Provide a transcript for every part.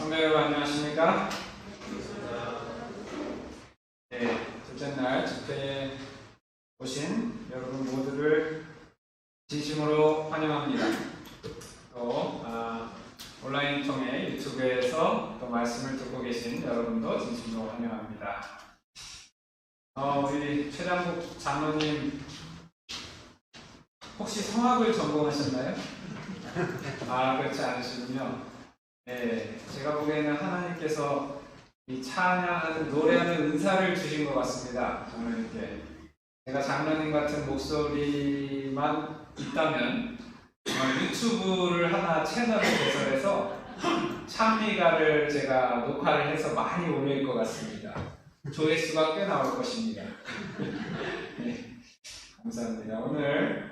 성도 여러분 안녕하십니까? 네, 둘째 날 집회에 오신 여러분 모두를 진심으로 환영합니다. 또 온라인 통해 유튜브에서 또 말씀을 듣고 계신 여러분도 진심으로 환영합니다. 우리 최장국 장로님 혹시 성악을 전공하셨나요? 그렇지 않으시군요. 네, 제가 보기에는 하나님께서 이 찬양하는 노래하는 은사를 주신 것 같습니다. 장로님께. 제가 장로님 같은 목소리만 있다면 유튜브를 하나 채널을 개설해서 찬미가를 제가 녹화를 해서 많이 올릴 것 같습니다. 조회수가 꽤 나올 것입니다. 네, 감사합니다. 오늘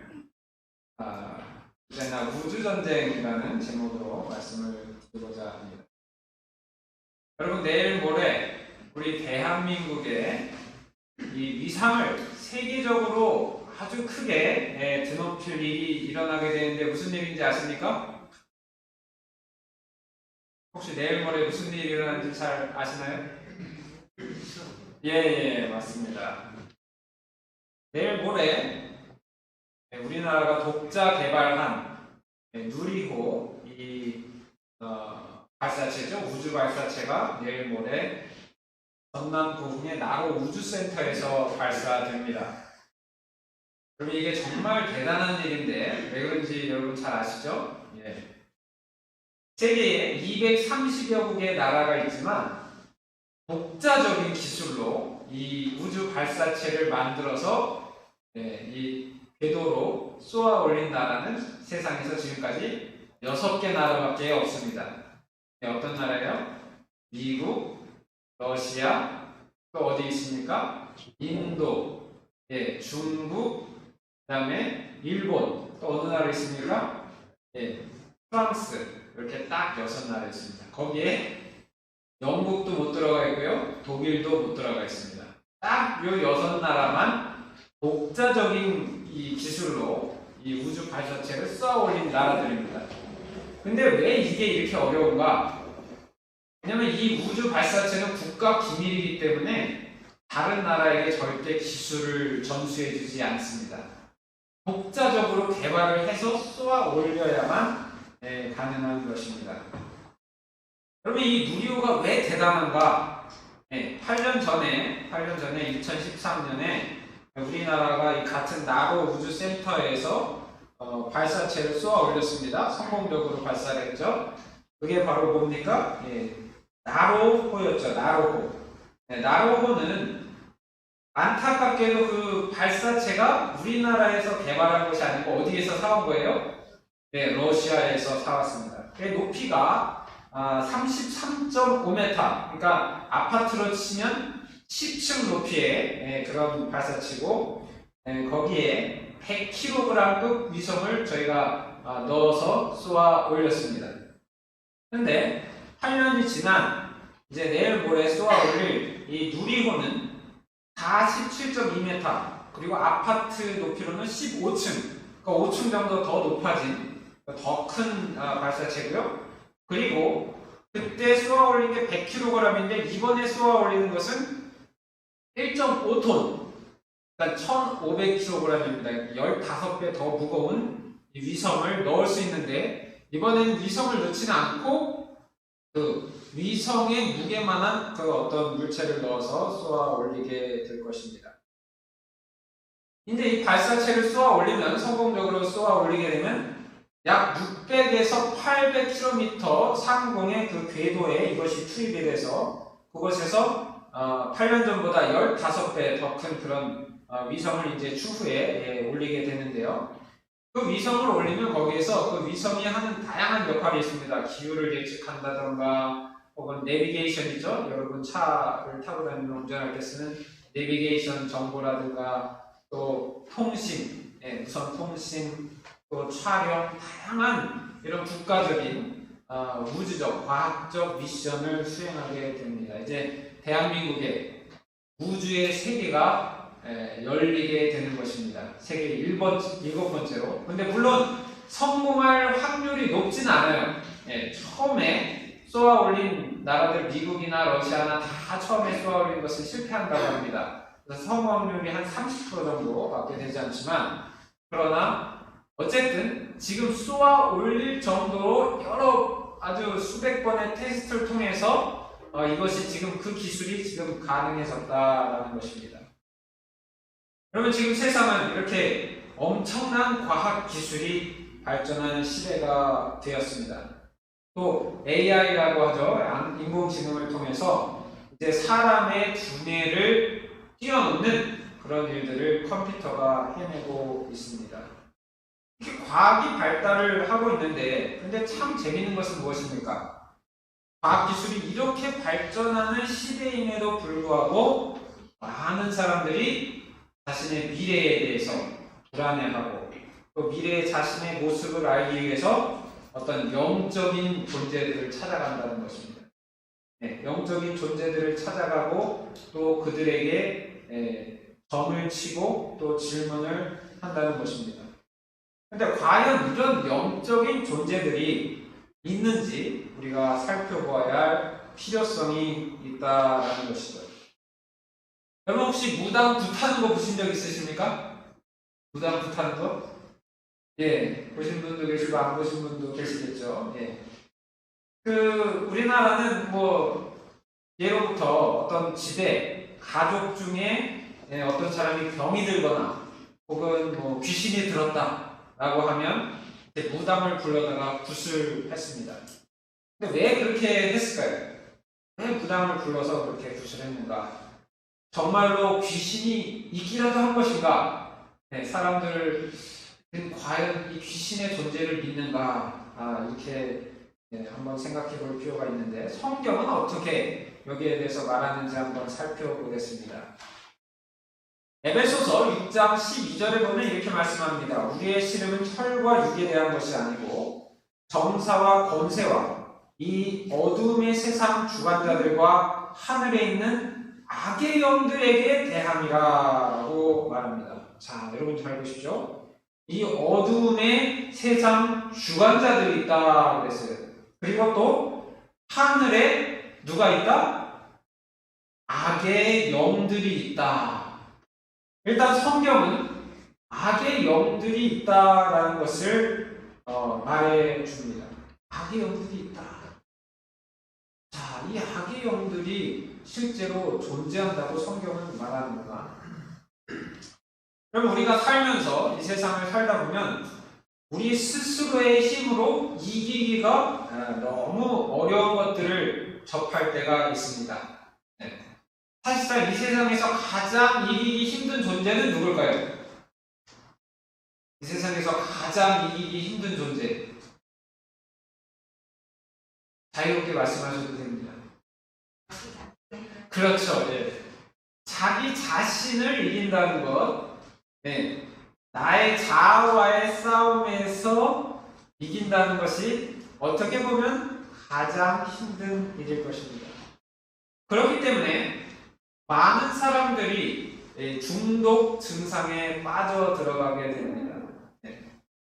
이제나 우주전쟁이라는 제목으로 말씀을 드리고자 합니다. 여러분, 내일 모레 우리 대한민국의 이 위상을 세계적으로 아주 크게 드높일 일이 일어나게 되는데 무슨 일인지 아십니까? 혹시 내일 모레 무슨 일이 일어나는지 잘 아시나요? 예, 맞습니다. 내일 모레 우리나라가 독자 개발한 누리호 발사체죠. 우주 발사체가 내일 모레 전남 부흥의 나로 우주센터에서 발사됩니다. 그럼 이게 정말 대단한 일인데 왜 그런지 여러분 잘 아시죠? 예. 세계에 230여 국의 나라가 있지만 독자적인 기술로 이 우주 발사체를 만들어서 이 궤도로 쏘아 올린 나라는 세상에서 지금까지 6개 나라밖에 없습니다. 어떤 나라예요? 미국, 러시아, 또 어디 있습니까? 인도, 중국, 그 다음에 일본, 또 어느 나라 있습니까? 프랑스, 이렇게 딱 6나라 있습니다. 거기에 영국도 못 들어가 있고요, 독일도 못 들어가 있습니다. 딱 요 6나라만 독자적인 이 기술로 이 우주 발사체를 쏘아 올린 나라들입니다. 근데 왜 이게 이렇게 어려운가? 왜냐면 이 우주 발사체는 국가 기밀이기 때문에 다른 나라에게 절대 기술을 전수해 주지 않습니다. 독자적으로 개발을 해서 쏘아 올려야만 가능한 것입니다. 여러분, 이 누리호가 왜 대단한가? 8년 전에 2013년에 우리나라가 이 같은 나로 우주센터에서 발사체를 쏘아 올렸습니다. 성공적으로 발사를 했죠. 그게 바로 뭡니까? 나로호였죠. 나로호. 나로호는 안타깝게도 그 발사체가 우리나라에서 개발한 것이 아니고 어디에서 사온 거예요? 러시아에서 사왔습니다. 그 높이가 33.5m, 그러니까 아파트로 치면 10층 높이의 그런 발사체고, 거기에 100kg급 위성을 저희가 넣어서 쏘아 올렸습니다. 근데 8년이 지난 이제 내일 모레 쏘아 올릴 이 누리호는 47.2m, 그리고 아파트 높이로는 15층, 그러니까 5층 정도 더 높아진 더 큰 발사체고요. 그리고 그때 쏘아 올린 게 100kg인데 이번에 쏘아 올리는 것은 1.5톤, 그러니까 1500kg입니다. 15배 더 무거운 이 위성을 넣을 수 있는데, 이번에는 위성을 넣지는 않고 그 위성의 무게만한 그 어떤 물체를 넣어서 쏘아 올리게 될 것입니다. 근데 이 발사체를 쏘아 올리면, 성공적으로 쏘아 올리게 되면 약 600에서 800km 상공의 그 궤도에 이것이 투입이 돼서 그곳에서 8년 전보다 15배 더 큰 그런 위성을 이제 추후에 올리게 되는데요. 그 위성을 올리면 거기에서 그 위성이 하는 다양한 역할이 있습니다. 기후를 예측한다던가, 혹은 내비게이션이죠. 여러분 차를 타고 다니면 운전할 때 쓰는 내비게이션 정보라든가, 또 통신, 무선 통신, 또 촬영, 다양한 이런 국가적인 우주적, 과학적 미션을 수행하게 됩니다. 이제 대한민국의 우주의 세계가 열리게 되는 것입니다. 세계 7번째로. 근데 물론 성공할 확률이 높진 않아요. 처음에 쏘아 올린 나라들 미국이나 러시아나 다 처음에 쏘아 올린 것을 실패한다고 합니다. 그래서 성공률이 한 30% 정도밖에 되지 않지만 그러나 어쨌든 지금 쏘아 올릴 정도로 여러 아주 수백 번의 테스트를 통해서 이것이 지금 그 기술이 지금 가능해졌다라는 것입니다. 그러면 지금 세상은 이렇게 엄청난 과학 기술이 발전하는 시대가 되었습니다. 또 AI라고 하죠. 인공지능을 통해서 이제 사람의 두뇌를 뛰어넘는 그런 일들을 컴퓨터가 해내고 있습니다. 이렇게 과학이 발달을 하고 있는데 근데 참 재밌는 것은 무엇입니까? 과학기술이 이렇게 발전하는 시대임에도 불구하고 많은 사람들이 자신의 미래에 대해서 불안해하고 또 미래의 자신의 모습을 알기 위해서 어떤 영적인 존재들을 찾아간다는 것입니다. 네, 영적인 존재들을 찾아가고 또 그들에게 점을 치고 또 질문을 한다는 것입니다. 근데 과연 이런 영적인 존재들이 있는지 우리가 살펴보아야 할 필요성이 있다는 것이죠. 여러분 혹시 무당 굿하는 거 보신 적 있으십니까? 무당 굿하는 거? 예, 보신 분도 계시고 안 보신 분도 계시겠죠. 예. 우리나라는 예로부터 어떤 집에 가족 중에 어떤 사람이 병이 들거나 혹은 귀신이 들었다라고 하면 이제 무당을 불러다가 굿을 했습니다. 근데 왜 그렇게 했을까요? 왜 무당을 불러서 그렇게 굿을 했는가? 정말로 귀신이 있기라도 한 것인가? 네, 사람들은 과연 이 귀신의 존재를 믿는가? 이렇게 한번 생각해 볼 필요가 있는데 성경은 어떻게 여기에 대해서 말하는지 한번 살펴보겠습니다. 에베소서 6장 12절에 보면 이렇게 말씀합니다. 우리의 씨름은 혈과 육에 대한 것이 아니고 정사와 권세와 이 어둠의 세상 주관자들과 하늘에 있는 악의 영들에게 대함이라고 말합니다. 자, 여러분 잘 보십시오. 이 어둠의 세상 주관자들이 있다 그랬어요. 그리고 또 하늘에 누가 있다? 악의 영들이 있다. 일단 성경은 악의 영들이 있다라는 것을 말해 줍니다. 악의 영들이 있다. 자, 이 악의 영들이 실제로 존재한다고 성경은 말하는구나. 그럼 우리가 살면서 이 세상을 살다 보면 우리 스스로의 힘으로 이기기가 너무 어려운 것들을 접할 때가 있습니다. 네. 사실상 이 세상에서 가장 이기기 힘든 존재는 누굴까요? 이 세상에서 가장 이기기 힘든 존재. 자유롭게 말씀하셔도 됩니다. 그렇죠. 네. 자기 자신을 이긴다는 것. 네. 나의 자아와의 싸움에서 이긴다는 것이 어떻게 보면 가장 힘든 일일 것입니다. 그렇기 때문에 많은 사람들이 중독 증상에 빠져 들어가게 됩니다. 네.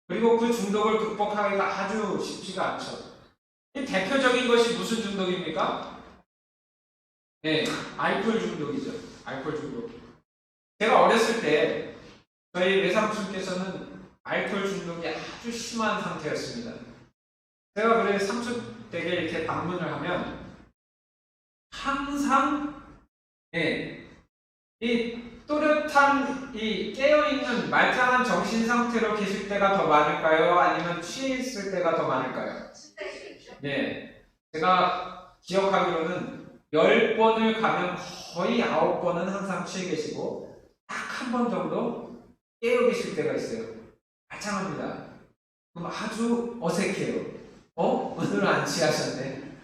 그리고 그 중독을 극복하기가 아주 쉽지가 않죠. 대표적인 것이 무슨 중독입니까? 네, 알코올 중독이죠. 알코올 중독. 제가 어렸을 때 저희 외삼촌께서는 알코올 중독이 아주 심한 상태였습니다. 제가 그래 삼촌 댁에 이렇게 방문을 하면 항상 이 또렷한 이 깨어있는 말짱한 정신 상태로 계실 때가 더 많을까요? 아니면 취해 있을 때가 더 많을까요? 네, 제가 기억하기로는 10번을 가면 거의 9번은 항상 취해 계시고 딱 한 번 정도 깨어 계실 때가 있어요. 말짱합니다. 그럼 아주 어색해요. 오늘은 안 취하셨네.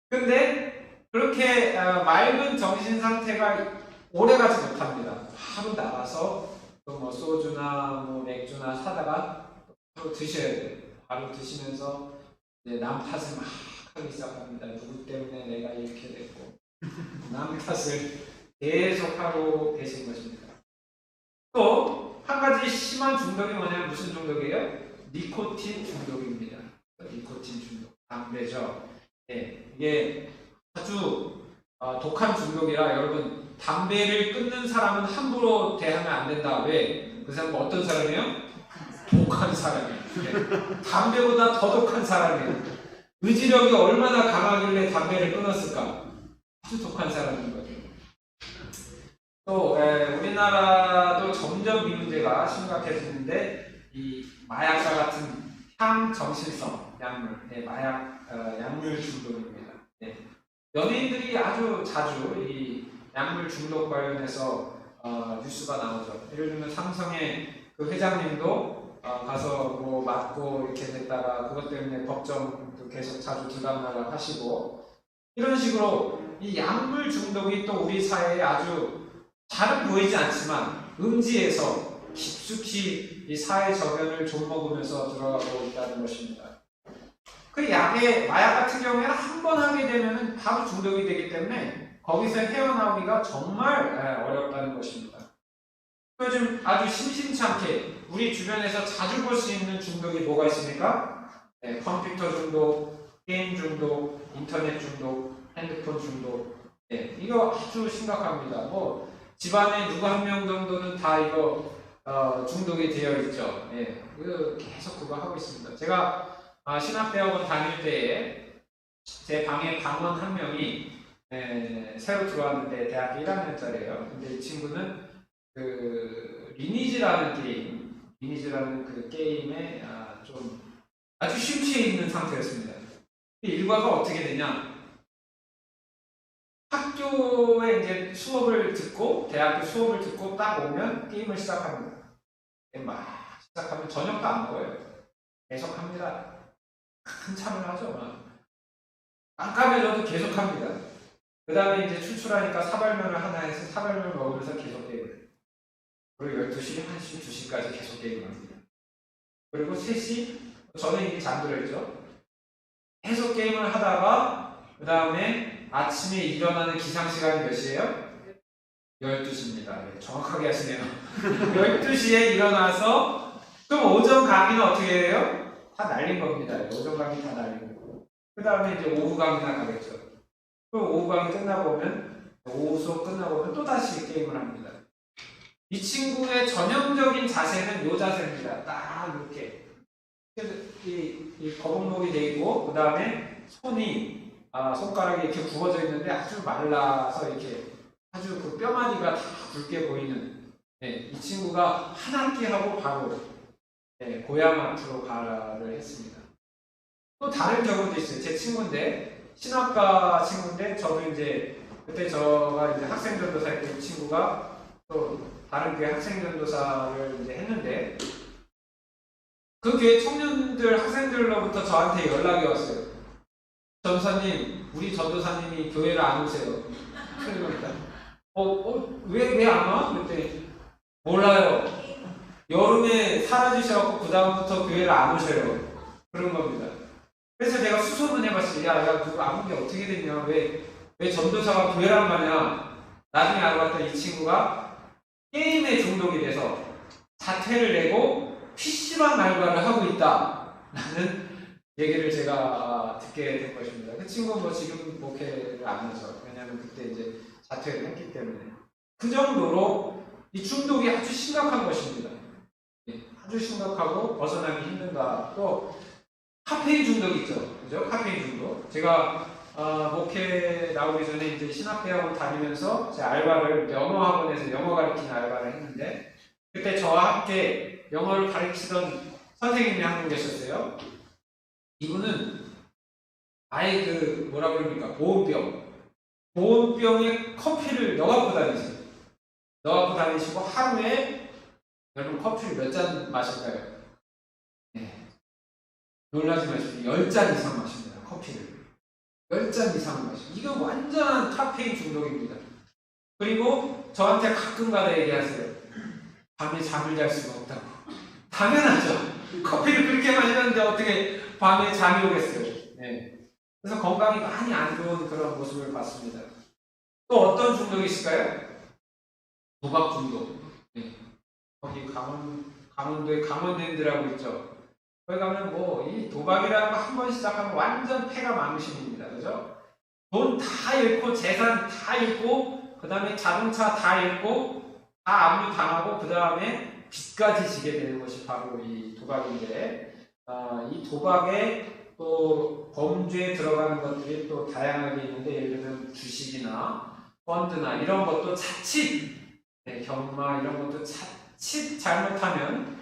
근데 그렇게 맑은 정신 상태가 오래가지 못합니다. 바로 나가서 또 소주나 맥주나 사다가 바로 드셔야 돼요. 바로 드시면서 이제 남 탓을 막 하기 시작합니다. 누구 때문에 내가 이렇게 됐고 남 탓을 계속하고 계신 것입니다. 또 한 가지 심한 중독이 뭐냐면 무슨 중독이에요? 니코틴 중독입니다. 니코틴 중독, 담배죠. 예, 이게 아주 독한 중독이라 여러분 담배를 끊는 사람은 함부로 대하면 안 된다. 왜? 그 사람은 어떤 사람이에요? 독한 사람이에요. 네. 담배보다 더 독한 사람이에요. 의지력이 얼마나 강하길래 담배를 끊었을까? 아주 독한 사람인 거죠. 또 우리나라도 점점 이 문제가 심각해지는데 이 마약과 같은 향정신성 약물, 마약 약물 중독입니다. 연예인들이 아주 자주 이 약물 중독 관련해서 뉴스가 나오죠. 예를 들면 삼성의 그 회장님도 가서 뭐 맞고 이렇게 됐다가 그것 때문에 법정도 계속 자주 들락날락 하시고 이런 식으로 이 약물 중독이 또 우리 사회에 아주 잘은 보이지 않지만 음지에서 깊숙이 이 사회 저변을 좀먹으면서 들어가고 있다는 것입니다. 그 약의 마약 같은 경우에는 한 번 하게 되면 바로 중독이 되기 때문에 거기서 헤어나오기가 정말 어렵다는 것입니다. 요즘 아주 심심찮게 우리 주변에서 자주 볼 수 있는 중독이 뭐가 있습니까? 컴퓨터 중독, 게임 중독, 인터넷 중독, 핸드폰 중독. 이거 아주 심각합니다. 뭐 집안에 누구 한 명 정도는 다 이거 중독이 되어 있죠. 계속 그거 하고 있습니다. 제가 신학대학원 다닐 때에 제 방에 방원 한 명이 새로 들어왔는데 대학교 1학년짜리예요. 근데 이 친구는 그 리니지라는 그 게임에 좀 아주 심취해 있는 상태였습니다. 일과가 어떻게 되냐? 학교에 이제 수업을 듣고 대학교 수업을 듣고 딱 오면 게임을 시작합니다. 막 시작하면 저녁도 안 먹어요. 계속합니다. 한참을 하죠. 막 깜깜해져도 계속합니다. 그 다음에 이제 출출하니까 사발면을 하나 해서 사발면을 먹으면서 계속 게임을. 그리고 12시, 1시, 2시까지 계속 게임을 합니다. 그리고 3시, 저는 이미 잠들어있죠. 계속 게임을 하다가 그 다음에 아침에 일어나는 기상시간이 몇 시예요? 12시입니다. 정확하게 하시네요. 12시에 일어나서 그럼 오전 강의는 어떻게 해요? 다 날린 겁니다. 오전 강의 다 날린 거고. 그 다음에 이제 오후 강의나 가겠죠. 그럼 오후 강의 끝나고 오면 오후 수업 끝나고 오면 또다시 게임을 합니다. 이 친구의 전형적인 자세는 이 자세입니다. 딱 이렇게 이 거북목이 돼 있고 그 다음에 손가락이 이렇게 굽어져 있는데 아주 말라서 이렇게 아주 그 뼈마디가 다 굵게 보이는 이 친구가 한 학기 하고 바로 고향 앞으로 가를 했습니다. 또 다른 경우도 있어요. 제 친구인데 신학과 친구인데 저도 이제 그때 저가 이제 학생전도사 했던 이 친구가 또 다른 교회 학생전도사를 이제 했는데 그 교회 청년들 학생들로부터 저한테 연락이 왔어요. 전사님, 우리 전도사님이 교회를 안 오세요. 그러니까 왜 안 와? 그랬더니 몰라요. 여름에 사라지셔갖고 그 다음부터 교회를 안 오셔요. 그런 겁니다. 그래서 내가 수소문 해봤어요. 야, 그거 아무 게 어떻게 됐냐? 왜 전도사가 교회란 말이야? 나중에 알아봤더니 이 친구가 게임에 중독이 돼서 자퇴를 내고 PC방 알바를 하고 있다라는 얘기를 제가 듣게 된 것입니다. 그 친구는 뭐 지금 목회를 안 하죠. 왜냐하면 그때 이제 자퇴를 했기 때문에. 그 정도로 이 중독이 아주 심각한 것입니다. 아주 심각하고 벗어나기 힘든다. 또 카페인 중독 있죠. 그죠? 카페인 중독. 제가 목회 나오기 전에 이제 신학대학원 다니면서 제 알바를 영어학원에서 영어 가르치는 알바를 했는데 그때 저와 함께 영어를 가르치던 선생님이 한 분 계셨어요. 이분은 아예 그 뭐라 그럽니까? 보온병에 커피를 넣어갖고 다니세요. 넣어갖고 다니시고 하루에 여러분 커피를 몇 잔 마실까요? 놀라지 마십시오. 10잔 이상 마십니다. 커피를. 10잔 이상 마십니다. 이거 완전한 카페인 중독입니다. 그리고 저한테 가끔가다 얘기하세요. 밤에 잠을 잘 수가 없다고. 당연하죠. 커피를 그렇게 마시는데 어떻게 밤에 잠이 오겠어요. 그래서 건강이 많이 안 좋은 그런 모습을 봤습니다. 또 어떤 중독이 있을까요? 도박 중독. 거기 강원도에 강원랜드라고 있죠. 거기 가면 뭐 이 도박이라는 거 한 번 시작하면 완전 패가 망신입니다. 그죠? 돈 다 잃고 재산 다 잃고 그 다음에 자동차 다 잃고 다 압류 당하고 그 다음에 빚까지 지게 되는 것이 바로 이 도박인데, 이 도박에 또 범죄에 들어가는 것들이 또 다양하게 있는데, 예를 들면 주식이나 펀드나 이런 것도 자칫 경마 이런 것도 자칫 잘못하면,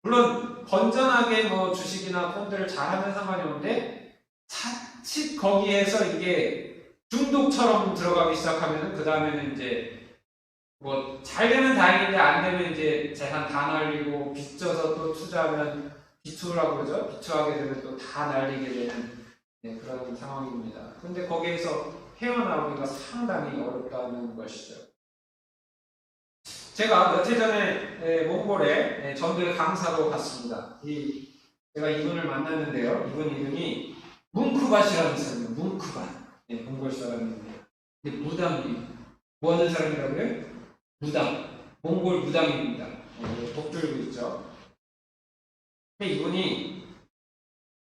물론 건전하게 뭐 주식이나 펀드를 잘하면 상관이 없는데 자칫 거기에서 이게 중독처럼 들어가기 시작하면 그 다음에는 이제 뭐 잘 되면 다행인데 안 되면 이제 재산 다 날리고 빚져서 또 투자하면 비투라고 그러죠. 비투하게 되면 또 다 날리게 되는 그런 상황입니다. 근데 거기에서 헤어나오기가 상당히 어렵다는 것이죠. 제가 며칠 전에 몽골에 전도회 강사로 갔습니다. 제가 이분을 만났는데요. 이분이 뭉크밭이라는 사람이에요. 뭉크밭. 몽골 사람입니다. 근데 무당이에요. 뭐 하는 사람이라고요? 무당. 몽골 무당입니다. 독들고 있죠. 근데 이분이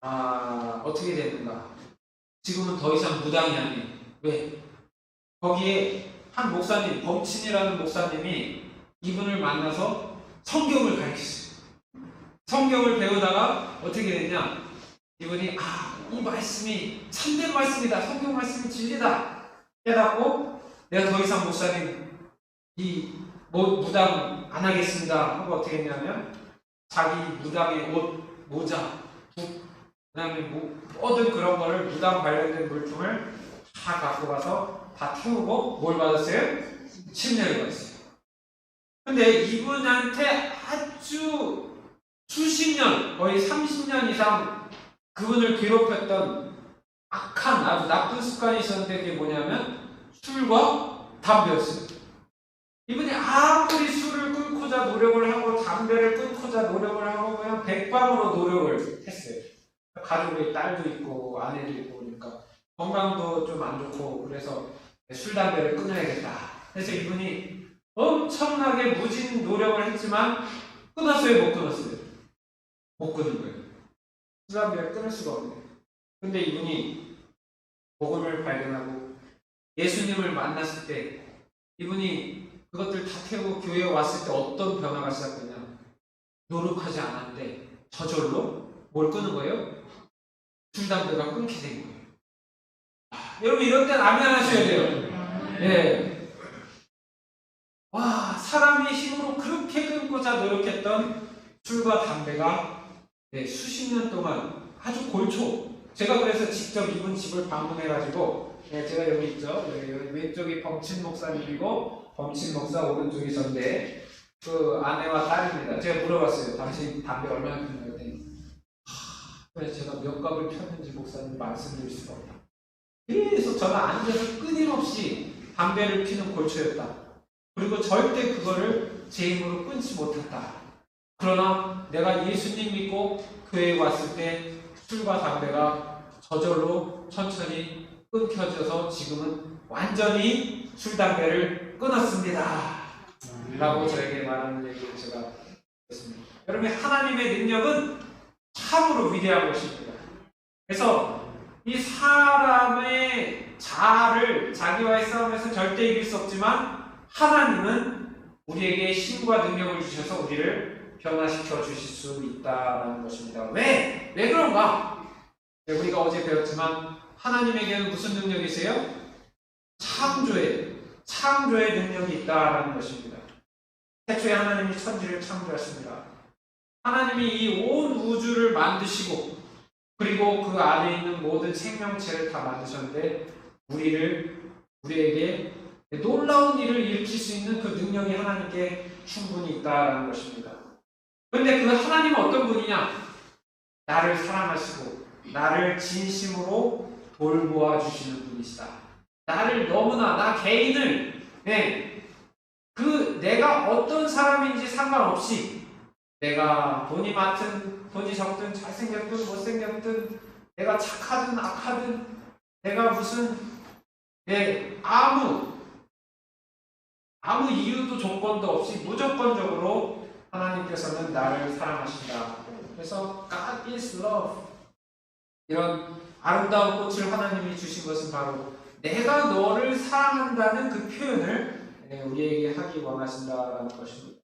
어떻게 됐는가? 지금은 더 이상 무당이 아니에요. 왜? 거기에 한 목사님, 범친이라는 목사님이 이분을 만나서 성경을 가르쳤어요. 성경을 배우다가 어떻게 됐냐? 이분이 이 말씀이 참된 말씀이다. 성경 말씀이 진리다. 깨닫고 내가 더 이상 목사님 무당 안 하겠습니다 하고 어떻게 했냐면 자기 무당의 옷, 모자, 붓, 그 다음에 모든 그런 거를 무당 관련된 물품을 다 갖고 가서 다 태우고 뭘 받았어요? 침례를 받았어요. 근데 이분한테 아주 수십 년, 거의 30년 이상 그분을 괴롭혔던 악한 아주 나쁜 습관이 있었는데 그게 뭐냐면 술과 담배였어요. 이분이 아무리 술을 끊고자 노력을 하고 담배를 끊고자 노력을 하고 그냥 백방으로 노력을 했어요. 가족의 딸도 있고 아내도 있고 그러니까 건강도 좀 안 좋고 그래서 술, 담배를 끊어야겠다. 그래서 이분이 엄청나게 무진 노력을 했지만 끊었어요? 못 끊었어요? 못 끊은 거예요. 술, 담배를 끊을 수가 없네요. 근데 이분이 복음을 발견하고 예수님을 만났을 때 이분이 그것들 다 태우고 교회에 왔을 때 어떤 변화가 시작되냐? 노력하지 않았는데 저절로 뭘 끊은 거예요? 술, 담배가 끊게 된 거예요. 여러분 이럴 땐 아멘 하셔야 돼요. 네. 와, 사람의 힘으로 그렇게 끊고자 노력했던 술과 담배가 수십 년 동안 아주 골초. 제가 그래서 직접 이분 집을 방문해가지고 제가 여기 있죠. 여기 왼쪽이 범친 목사님이고 범친 목사 오른쪽이 전데 그 아내와 딸입니다. 제가 물어봤어요. 당신 담배 얼마나 피는 거였더니 그래서 제가 몇 갑을 폈는지 목사님 말씀드릴 수가 없다. 계속 저는 앉아서 끊임없이 담배를 피는 골초였다. 그리고 절대 그거를 제 힘으로 끊지 못했다. 그러나 내가 예수님 믿고 교회에 왔을 때 술과 담배가 저절로 천천히 끊겨져서 지금은 완전히 술, 담배를 끊었습니다. 라고 저에게 말하는 얘기를 제가 했습니다. 여러분, 하나님의 능력은 참으로 위대한 것입니다. 그래서 이 사람의 자아를 자기와의 싸움에서 절대 이길 수 없지만 하나님은 우리에게 힘과 능력을 주셔서 우리를 변화시켜 주실 수 있다는 것입니다. 왜 그런가? 우리가 어제 배웠지만 하나님에게는 무슨 능력이 있어요? 창조의 능력이 있다는 것입니다. 태초에 하나님이 천지를 창조하십니다. 하나님이 이 온 우주를 만드시고 그리고 그 안에 있는 모든 생명체를 다 만드셨는데 우리에게 놀라운 일을 일으킬 수 있는 그 능력이 하나님께 충분히 있다는 것입니다. 그런데 그 하나님은 어떤 분이냐? 나를 사랑하시고 나를 진심으로 돌보아 주시는 분이시다. 나를 너무나 나 개인을 내가 어떤 사람인지 상관없이 내가 돈이 많든 돈이 적든 잘생겼든 못생겼든 내가 착하든 악하든 내가 무슨 아무 이유도 조건도 없이 무조건적으로 하나님께서는 나를 사랑하신다. 그래서 God is love. 이런 아름다운 꽃을 하나님이 주신 것은 바로 내가 너를 사랑한다는 그 표현을 우리에게 하기 원하신다라는 것입니다.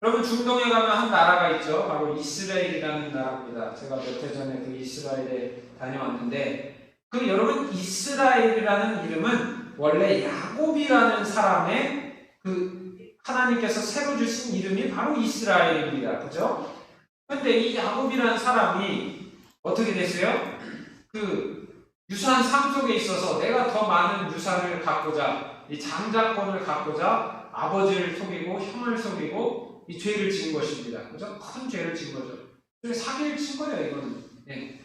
여러분, 중동에 가면 한 나라가 있죠. 바로 이스라엘이라는 나라입니다. 제가 몇 해 전에 그 이스라엘에 다녀왔는데, 여러분, 이스라엘이라는 이름은 원래 야곱이라는 사람의 하나님께서 새로 주신 이름이 바로 이스라엘입니다. 그죠? 근데 이 야곱이라는 사람이 어떻게 됐어요? 유산 삶 속에 있어서 내가 더 많은 유산을 갖고자, 이 장자권을 갖고자 아버지를 속이고 형을 속이고 이 죄를 지은 것입니다. 그죠? 큰 죄를 지은 거죠. 사기를 친 거예요, 이거는. 네.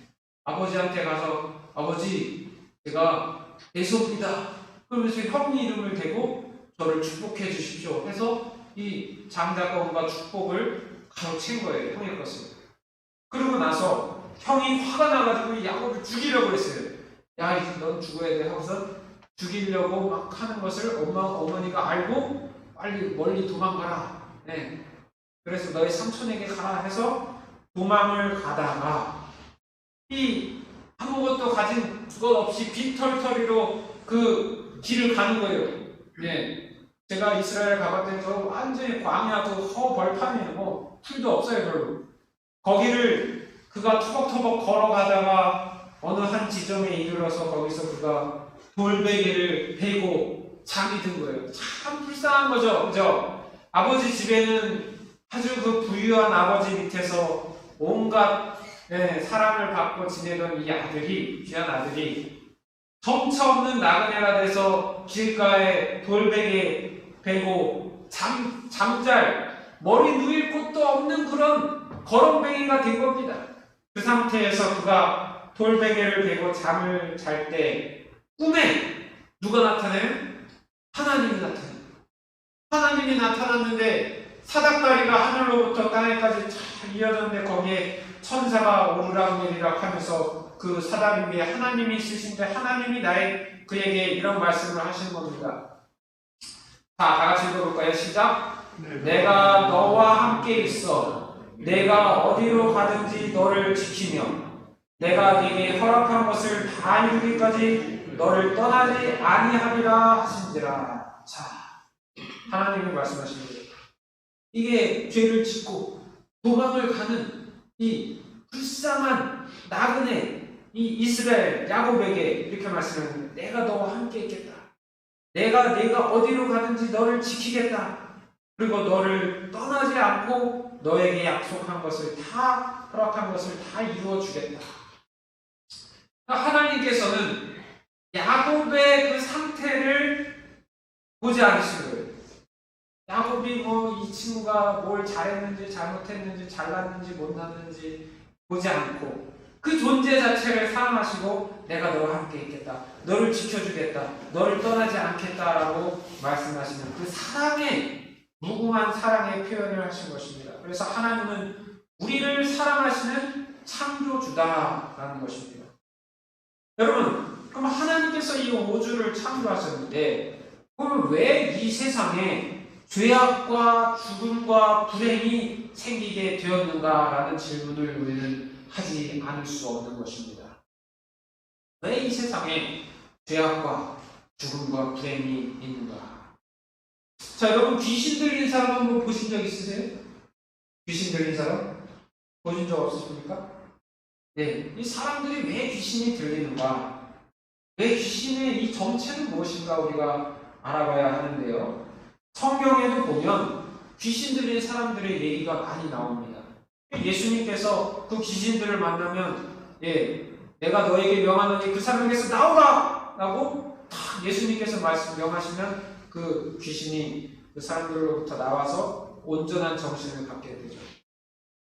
아버지한테 가서, 아버지, 제가 에서입니다. 그러면서 형 이름을 대고 저를 축복해 주십시오 해서 이 장자권과 축복을 가로챈 거예요, 형의 것을. 그러고 나서 형이 화가 나가지고 야곱을 죽이려고 했어요. 야, 넌 죽어야 돼 하고서 죽이려고 막 하는 것을 어머니가 알고 빨리 멀리 도망가라. 네. 그래서 너희 삼촌에게 가라 해서 도망을 가다가 이 아무것도 가진 것 없이 빈털터리로 그 길을 가는 거예요. 네. 제가 이스라엘 가봤더니 완전히 광야고 허벌판이고 풀도 없어요, 별로. 거기를 그가 터벅터벅 걸어가다가 어느 한 지점에 이르러서 거기서 그가 돌베개를 베고 잠이 든 거예요. 참 불쌍한 거죠. 그죠? 아버지 집에는 아주 부유한 아버지 밑에서 온갖 사랑을 받고 지내던 이 아들이, 귀한 아들이 정처 없는 나그네가 돼서 길가에 돌베개 베고 잠잘 머리 누일 곳도 없는 그런 거렁뱅이가 된 겁니다. 그 상태에서 그가 돌베개를 베고 잠을 잘 때 꿈에 누가 나타나요? 하나님이 나타나요. 하나님이 나타났는데 사닥다리가 하늘로부터 땅에까지 잘 이어졌는데 거기에 천사가 오르락내리락 하면서 그 사다리 위에 하나님이 있으신데 하나님이 그에게 이런 말씀을 하시는 겁니다. 자, 다같이 읽어볼까요? 시작! 내가 너와 함께 있어 내가 어디로 가든지 너를 지키며 내가 네게 허락한 것을 다 이루기까지 너를 떠나지 아니하리라 하신지라. 자, 하나님이 말씀하십니다. 이게 죄를 짓고 도망을 가는 이 불쌍한 나그네 이 이스라엘 야곱에게 이렇게 말씀합니다. 내가 너와 함께 있겠다. 내가 어디로 가든지 너를 지키겠다. 그리고 너를 떠나지 않고 너에게 약속한 것을 다 허락한 것을 다 이루어 주겠다. 하나님께서는 야곱의 그 상태를 보지 않으신 거예요. 야곱이 이 친구가 뭘 잘했는지 잘못했는지 잘났는지 못났는지 보지 않고 그 존재 자체를 사랑하시고 내가 너와 함께 있겠다. 너를 지켜주겠다. 너를 떠나지 않겠다라고 말씀하시는 그 사랑의 무궁한 사랑의 표현을 하신 것입니다. 그래서 하나님은 우리를 사랑하시는 창조주다라는 것입니다. 여러분, 그럼 하나님께서 이 우주를 창조하셨는데 그럼 왜 이 세상에 죄악과 죽음과 불행이 생기게 되었는가라는 질문을 우리는 하지 않을 수 없는 것입니다. 왜 이 세상에 죄악과 죽음과 불행이 있는가? 자, 여러분, 귀신 들린 사람 한번 보신 적 있으세요? 귀신 들린 사람? 보신 적 없으십니까? 네, 이 사람들이 왜 귀신이 들리는가? 왜 귀신의 이 정체는 무엇인가 우리가 알아봐야 하는데요. 성경에도 보면 귀신 들린 사람들의 얘기가 많이 나옵니다. 예수님께서 그 귀신들을 만나면 내가 너에게 명하노니 그 사람에게서 나오라! 라고 딱 예수님께서 명하시면 그 귀신이 그 사람들로부터 나와서 온전한 정신을 갖게 되죠.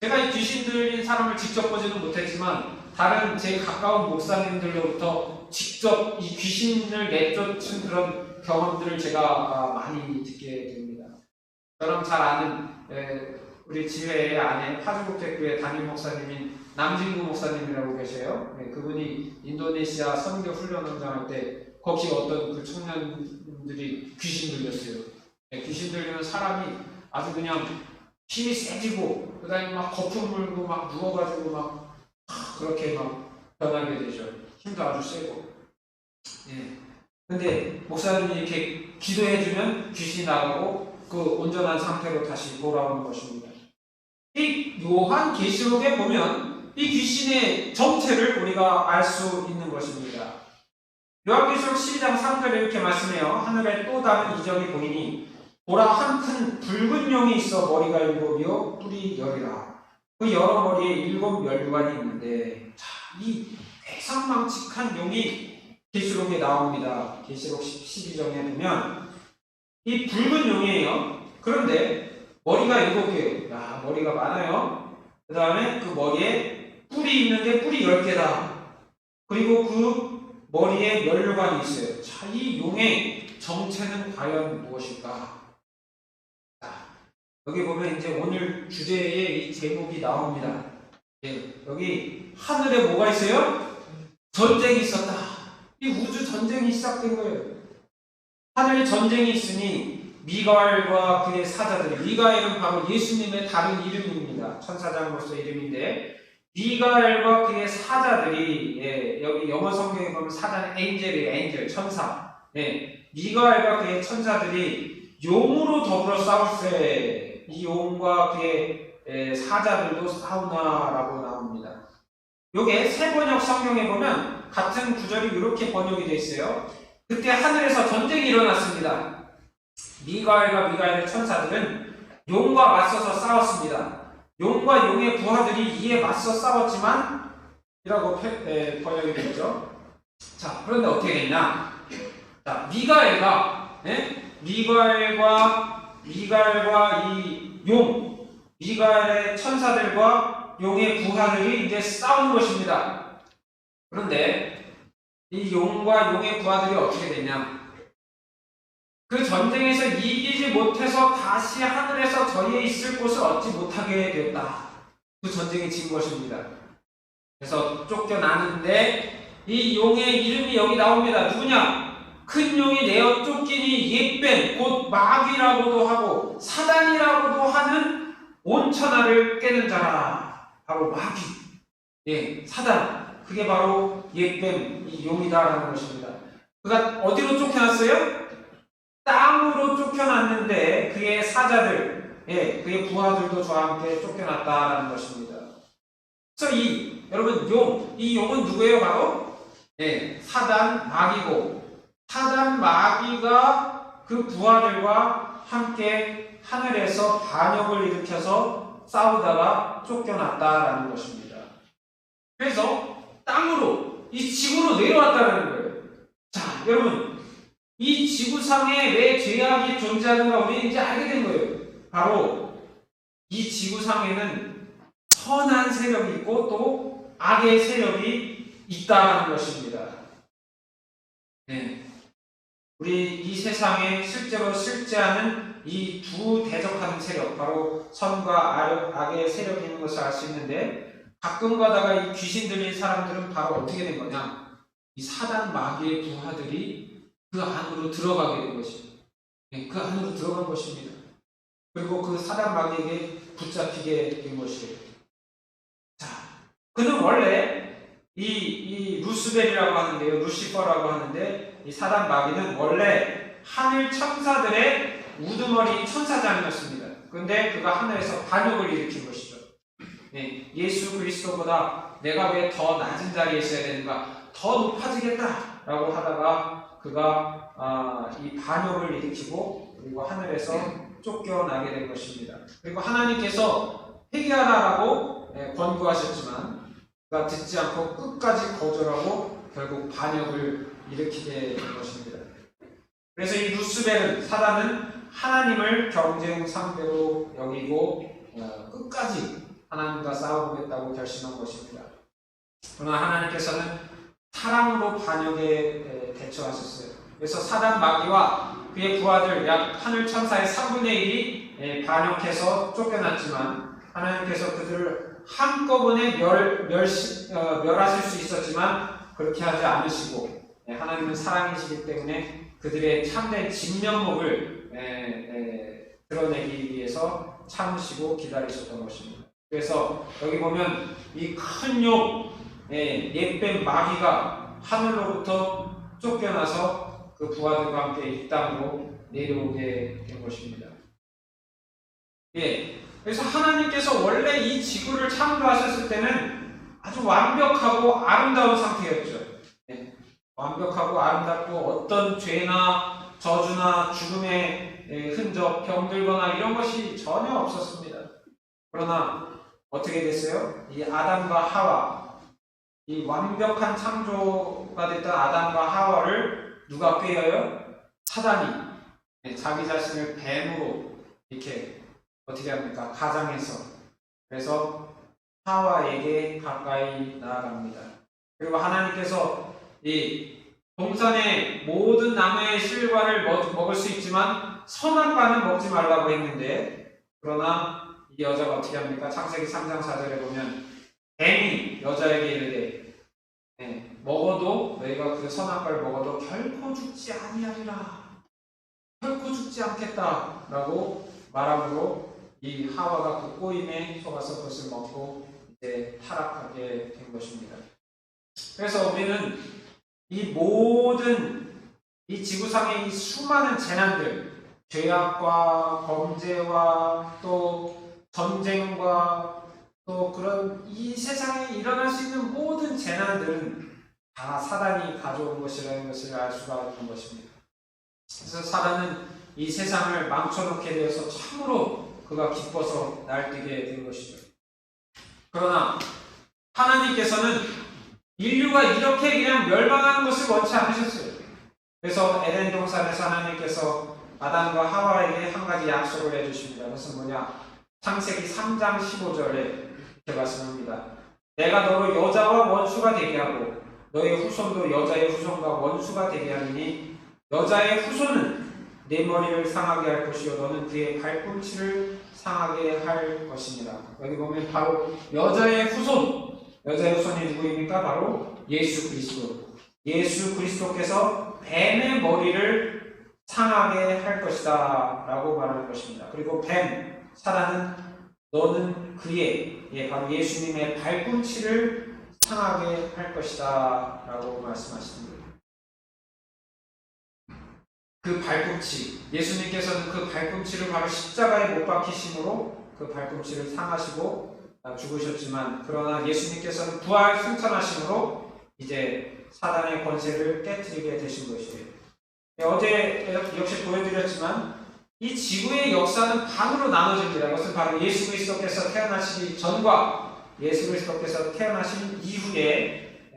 제가 이 귀신 들린 사람을 직접 보지는 못했지만 다른 제 가까운 목사님들로부터 직접 이 귀신을 내쫓은 그런 경험들을 제가 많이 듣게 됩니다. 저랑 잘 아는 우리 지회의 아내 파주국제교회 담임 목사님인 남진구 목사님이라고 계세요. 그분이 인도네시아 선교 훈련 현장할 때 거기 어떤 그 청년들이 귀신 들렸어요. 귀신 들리면 사람이 아주 그냥 힘이 세지고 그다음에 막 거품 물고 막 누워가지고 막 그렇게 막 변하게 되죠. 힘도 아주 세고. 예. 근데 목사님이 이렇게 기도해주면 귀신이 나가고 그 온전한 상태로 다시 돌아오는 것입니다. 이 요한계시록에 보면 이 귀신의 정체를 우리가 알 수 있는 것입니다. 요한계시록 12장 3절에 이렇게 말씀해요. 하늘에 또 다른 이적이 보이니 보라 한 큰 붉은 용이 있어 머리가 7이요 뿔이 10이라. 그 여러 머리에 7 면류관이 있는데, 자, 이 괴상망측한 용이 계시록에 나옵니다. 계시록 12장에 보면 이 붉은 용이에요. 그런데 머리가 7개예요. 야, 머리가 많아요. 그 다음에 그 머리에 뿔이 있는데 뿔이 10개다. 그리고 그 머리에 면류관이 있어요. 자, 이 용의 정체는 과연 무엇일까? 자, 여기 보면 이제 오늘 주제의 이 제목이 나옵니다. 예, 여기 하늘에 뭐가 있어요? 전쟁이 있었다. 이 우주 전쟁이 시작된 거예요. 하늘에 전쟁이 있으니 미가엘과 그의 사자들이, 미가엘은 바로 예수님의 다른 이름입니다. 천사장으로서 이름인데, 미가엘과 그의 사자들이, 예, 여기 영어 성경에 보면 사자는 엔젤이에요. 엔젤, 천사. 예, 미가엘과 그의 천사들이 용으로 더불어 싸울세. 이 용과 그의 사자들도 싸우나라고 나옵니다. 요게 세번역 성경에 보면 같은 구절이 이렇게 번역이 되어 있어요. 그때 하늘에서 전쟁이 일어났습니다. 미가엘과 미가엘의 천사들은 용과 맞서서 싸웠습니다. 용과 용의 부하들이 이에 맞서 싸웠지만 이라고 번역이 되죠. 자, 그런데 어떻게 됐냐? 자, 미가엘과 이 용, 미가엘의 천사들과 용의 부하들이 이제 싸우는 것입니다. 그런데 이 용과 용의 부하들이 어떻게 됐냐? 그 전쟁에서 이기지 못해서 다시 하늘에서 저희에 있을 곳을 얻지 못하게 되었다. 그 전쟁에 진 것입니다. 그래서 쫓겨나는데 이 용의 이름이 여기 나옵니다. 누구냐? 큰 용이 내어 쫓기니 옛뱀, 곧 마귀라고도 하고 사단이라고도 하는 온천하를 깨는 자라. 바로 마귀, 예, 사단. 그게 바로 옛뱀, 이 용이다라는 것입니다. 그가 어디로 쫓겨났어요? 땅으로 쫓겨났는데 그의 사자들, 예, 그의 부하들도 저와 함께 쫓겨났다라는 것입니다. 그래서 여러분 이 용은 누구예요? 바로 예, 사단 마귀고, 사단 마귀가 그 부하들과 함께 하늘에서 반역을 일으켜서 싸우다가 쫓겨났다라는 것입니다. 그래서 땅으로, 이 지구로 내려왔다는 거예요. 자, 여러분, 이 지구상에 왜 죄악이 존재하는가 우리 이제 알게 된 거예요. 바로 이 지구상에는 선한 세력이 있고 또 악의 세력이 있다는 것입니다. 네. 우리 이 세상에 실제로 실제하는 이 두 대적하는 세력, 바로 선과 악의 세력이 있는 것을 알 수 있는데, 가끔 가다가 이 귀신 들린 사람들은 바로 어떻게 된 거냐? 이 사단 마귀의 부하들이 그 안으로 들어가게 된 것입니다. 네, 그 안으로 들어간 것입니다. 그리고 그 사단 마귀에게 붙잡히게 된 것이에요. 자, 그는 원래 이 루스벨이라고 하는데요, 루시퍼라고 하는데, 이 사단 마귀는 원래 하늘 천사들의 우두머리 천사장이었습니다. 그런데 그가 하늘에서 반역을 일으킨 것이죠. 네, 예수 그리스도보다 내가 왜 더 낮은 자리에 있어야 되는가, 더 높아지겠다라고 하다가 그가 이 반역을 일으키고 그리고 하늘에서 쫓겨나게 된 것입니다. 그리고 하나님께서 회개하라라고 권고하셨지만 그가 듣지 않고 끝까지 거절하고 결국 반역을 일으키게 된 것입니다. 그래서 이 루스벨은, 사단은 하나님을 경쟁 상대로 여기고 끝까지 하나님과 싸워보겠다고 결심한 것입니다. 그러나 하나님께서는 사랑으로 반역에 대처하셨어요. 그래서 사단 마귀와 그의 부하들 약 하늘 천사의 3분의 1이 반역해서 쫓겨났지만, 하나님께서 그들을 한꺼번에 멸하실 수 있었지만 그렇게 하지 않으시고, 하나님은 사랑이시기 때문에 그들의 참된 진면목을 드러내기 위해서 참으시고 기다리셨던 것입니다. 그래서 여기 보면 이 큰 용, 옛뱀 마귀가 하늘로부터 쫓겨나서 그 부하들과 함께 이 땅으로 내려오게 된 것입니다. 그래서 하나님께서 원래 이 지구를 창조하셨을 때는 아주 완벽하고 아름다운 상태였죠. 완벽하고 아름답고 어떤 죄나 저주나 죽음의 흔적, 병들거나 이런 것이 전혀 없었습니다. 그러나 어떻게 됐어요? 이 아담과 하와, 이 완벽한 창조가 됐던 아담과 하와를 누가 꾀어요? 사단이 자기 자신을 뱀으로 이렇게 어떻게 합니까? 가장해서, 그래서 하와에게 가까이 나아갑니다. 그리고 하나님께서 이 동산의 모든 나무의 실과를 먹을 수 있지만 선악과는 먹지 말라고 했는데, 그러나 이 여자가 어떻게 합니까? 창세기 3장 4절에 보면 뱀이 여자에게 이르되 먹어도 너희가 그 선악과를 먹어도 결코 죽지 아니하리라, 결코 죽지 않겠다 라고 말함으로 이 하와가 그 꼬임에 속아서 그것을 먹고 이제 타락하게 된 것입니다. 그래서 우리는 이 모든 이 지구상의 이 수많은 재난들, 죄악과 범죄와 또 전쟁과 또 그런 이 세상에 일어날 수 있는 모든 재난들은 다 사단이 가져온 것이라는 것을 알 수가 있는 것입니다. 그래서 사단은 이 세상을 망쳐놓게 되어서 참으로 그가 기뻐서 날뛰게 된 것이죠. 그러나 하나님께서는 인류가 이렇게 그냥 멸망하는 것을 원치 않으셨어요. 그래서 에덴 동산에서 하나님께서 아담과 하와에게 한 가지 약속을 해주십니다. 그것은 뭐냐? 창세기 3장 15절에 이렇게 말씀합니다. 내가 너를 여자와 원수가 되게 하고 너의 후손도 여자의 후손과 원수가 되게 하리니 여자의 후손은 내 머리를 상하게 할 것이요 너는 그의 발꿈치를 상하게 할 것이니라. 여기 보면 바로 여자의 후손이 누구입니까? 바로 예수 그리스도. 예수 그리스도께서 뱀의 머리를 상하게 할 것이다 라고 말하는 것입니다. 그리고 뱀, 사단은 너는 그의, 바로 예수님의 발꿈치를 상하게 할 것이다 라고 말씀하십니다. 그 발꿈치, 예수님께서는 그 발꿈치를 바로 십자가에 못 박히심으로 그 발꿈치를 상하시고 죽으셨지만, 그러나 예수님께서는 부활 승천하심으로 이제 사단의 권세를 깨뜨리게 되신 것이에요. 어제 역시 보여드렸지만 이 지구의 역사는 반으로 나눠집니다. 그것은 바로 예수 그리스도께서 태어나시기 전과 예수 그리스도께서 태어나신 이후의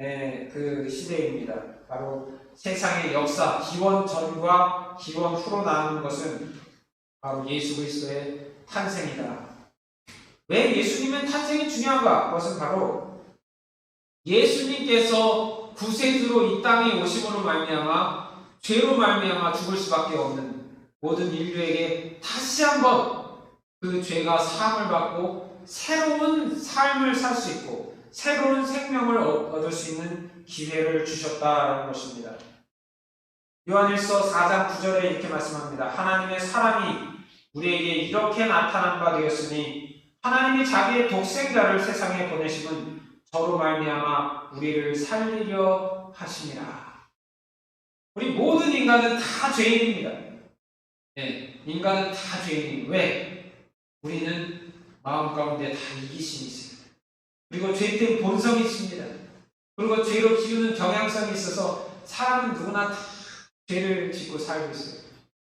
그 시대입니다. 바로 세상의 역사, 기원 전과 기원 후로 나누는 것은 바로 예수 그리스도의 탄생이다. 왜 예수님의 탄생이 중요한가? 그것은 바로 예수님께서 구세주로 이 땅에 오심으로 말미암아 죄로 말미암아 죽을 수밖에 없는 모든 인류에게 다시 한번 그 죄가 사함을 받고 새로운 삶을 살 수 있고 새로운 생명을 얻을 수 있는 기회를 주셨다는 것입니다. 요한일서 4장 9절에 이렇게 말씀합니다. 하나님의 사랑이 우리에게 이렇게 나타난 바 되었으니 하나님이 자기의 독생자를 세상에 보내심은 저로 말미암아 우리를 살리려 하심이라. 우리 모든 인간은 다 죄인입니다. 인간은 다 죄인이에요. 왜? 우리는 마음 가운데 다 이기심이 있습니다. 그리고 죄된 본성이 있습니다. 그리고 죄로 기우는 경향성이 있어서 사람은 누구나 다 죄를 짓고 살고 있어요.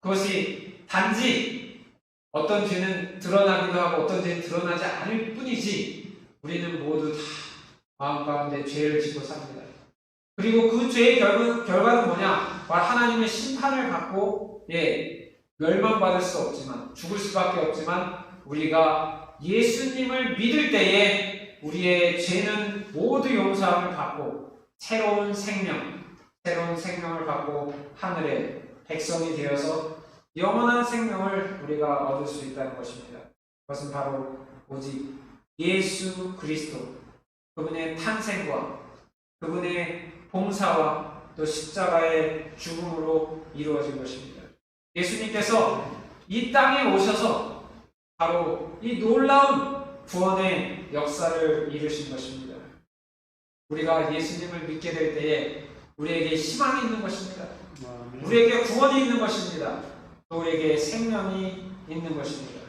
그것이 단지 어떤 죄는 드러나기도 하고 어떤 죄는 드러나지 않을 뿐이지 우리는 모두 다 마음 가운데 죄를 짓고 삽니다. 그리고 그 죄의 결과는 뭐냐? 하나님의 심판을 받고 멸망받을 수 없지만 죽을 수밖에 없지만 우리가 예수님을 믿을 때에 우리의 죄는 모두 용서함을 받고 새로운 생명을 받고 하늘의 백성이 되어서 영원한 생명을 우리가 얻을 수 있다는 것입니다. 그것은 바로 오직 예수 그리스도 그분의 탄생과 그분의 봉사와 또 십자가의 죽음으로 이루어진 것입니다. 예수님께서 이 땅에 오셔서 바로 이 놀라운 구원의 역사를 이루신 것입니다. 우리가 예수님을 믿게 될 때에 우리에게 희망이 있는 것입니다. 우리에게 구원이 있는 것입니다. 또 우리에게 생명이 있는 것입니다.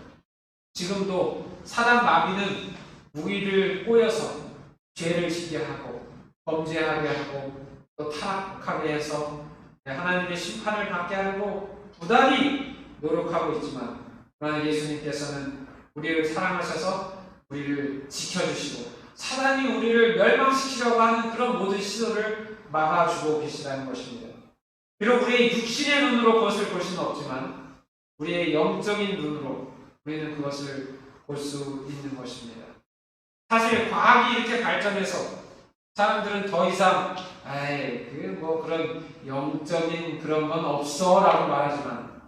지금도 사단 마귀는 우리를 꼬여서 죄를 짓게 하고 범죄하게 하고 또 타락하게 해서 하나님의 심판을 받게 하고 부단히 노력하고 있지만, 그러나 예수님께서는 우리를 사랑하셔서 우리를 지켜주시고 사단이 우리를 멸망시키려고 하는 그런 모든 시도를 막아주고 계시다는 것입니다. 비록 우리의 육신의 눈으로 그것을 볼 수는 없지만 우리의 영적인 눈으로 우리는 그것을 볼 수 있는 것입니다. 사실 과학이 이렇게 발전해서 사람들은 더 이상 그런 영적인 그런 건 없어 라고 말하지만,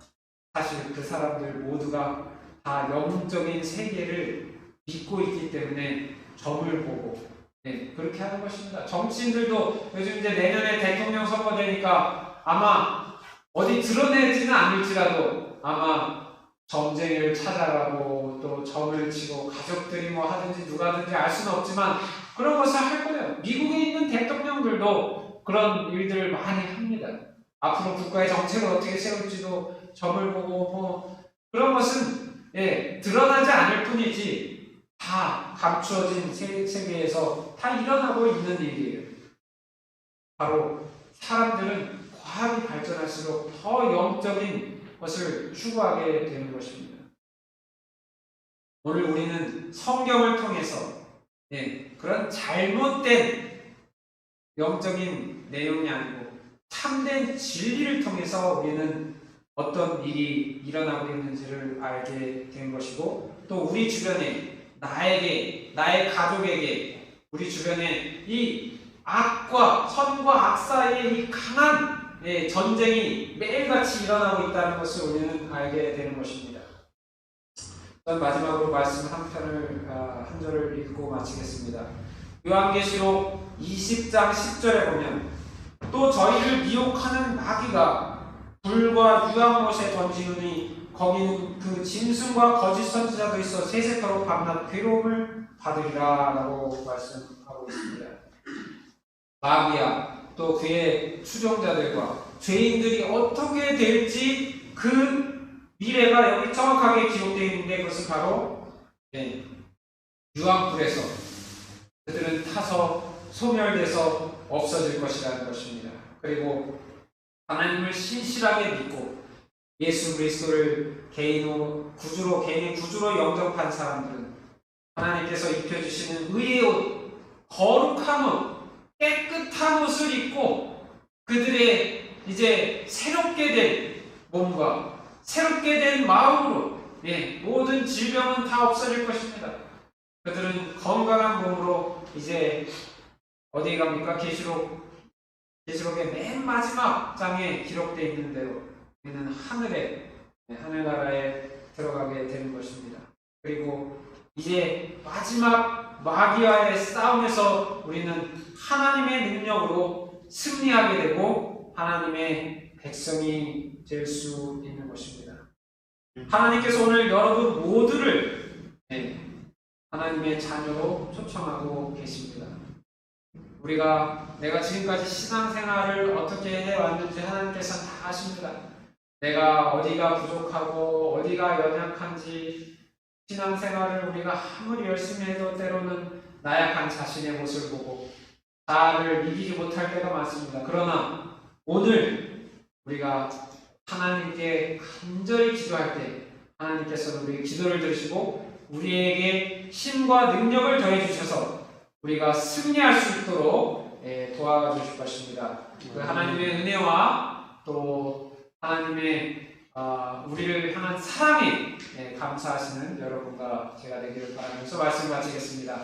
사실 그 사람들 모두가 다 영적인 세계를 믿고 있기 때문에 점을 보고 그렇게 하는 것입니다. 정치인들도 요즘 이제 내년에 대통령 선거 되니까 아마 어디 드러내지는 않을지라도 아마 점쟁이를 찾아가고 또 점을 치고 가족들이 뭐 하든지 누가든지 알 수는 없지만 그런 것을 할 거예요. 미국에 있는 대통령들도 그런 일들을 많이 합니다. 앞으로 국가의 정책을 어떻게 세울지도 점을 보고 뭐 그런 것은 드러나지 않을 뿐이지 다 감추어진 세계에서 다 일어나고 있는 일이에요. 바로 사람들은 과학이 발전할수록 더 영적인 것을 추구하게 되는 것입니다. 오늘 우리는 성경을 통해서 그런 잘못된 영적인 내용이 아니고 참된 진리를 통해서 우리는 어떤 일이 일어나고 있는지를 알게 된 것이고, 또 우리 주변에 나에게, 나의 가족에게, 우리 주변에 이 악과 선과 악 사이에 이 강한 전쟁이 매일같이 일어나고 있다는 것을 우리는 알게 되는 것입니다. 저는 마지막으로 말씀 한 절을 읽고 마치겠습니다. 요한계시록 20장 10절에 보면, 또 저희를 미혹하는 마귀가 불과 유황못에 던지느니 거기는 그 짐승과 거짓 선지자도 있어 세세토록 밤낮 괴로움을 받으리라 라고 말씀하고 있습니다. 마귀야 또 그의 추종자들과 죄인들이 어떻게 될지 그 미래가 여기 정확하게 기록되어 있는데, 그것은 바로 유황불에서 그들은 타서 소멸돼서 없어질 것이라는 것입니다. 그리고 하나님을 신실하게 믿고 예수 그리스도를 개인의 구주로 영접한 사람들은 하나님께서 입혀주시는 의의 옷, 거룩한 옷, 깨끗한 옷을 입고 그들의 이제 새롭게 된 몸과 새롭게 된 마음으로 모든 질병은 다 없어질 것입니다. 그들은 건강한 몸으로 이제 어디에 갑니까? 계시록의 맨 마지막 장에 기록되어 있는 대로 우리는 하늘나라에 들어가게 되는 것입니다. 그리고 이제 마지막 마귀와의 싸움에서 우리는 하나님의 능력으로 승리하게 되고 하나님의 백성이 될 수 있는 것입니다. 하나님께서 오늘 여러분 모두를 하나님의 자녀로 초청하고 계십니다. 내가 지금까지 신앙생활을 어떻게 해왔는지 하나님께서는 다 아십니다. 내가 어디가 부족하고 어디가 연약한지, 신앙생활을 우리가 아무리 열심히 해도 때로는 나약한 자신의 모습을 보고 나를 이기지 못할 때가 많습니다. 그러나 오늘 우리가 하나님께 간절히 기도할 때 하나님께서는 우리의 기도를 들으시고 우리에게 힘과 능력을 더해 주셔서 우리가 승리할 수 있도록 도와주실 것입니다. 그 하나님의 은혜와 또 하나님의 우리를 향한 사랑에 감사하시는 여러분과 제가 되기를 바라면서 말씀 마치겠습니다.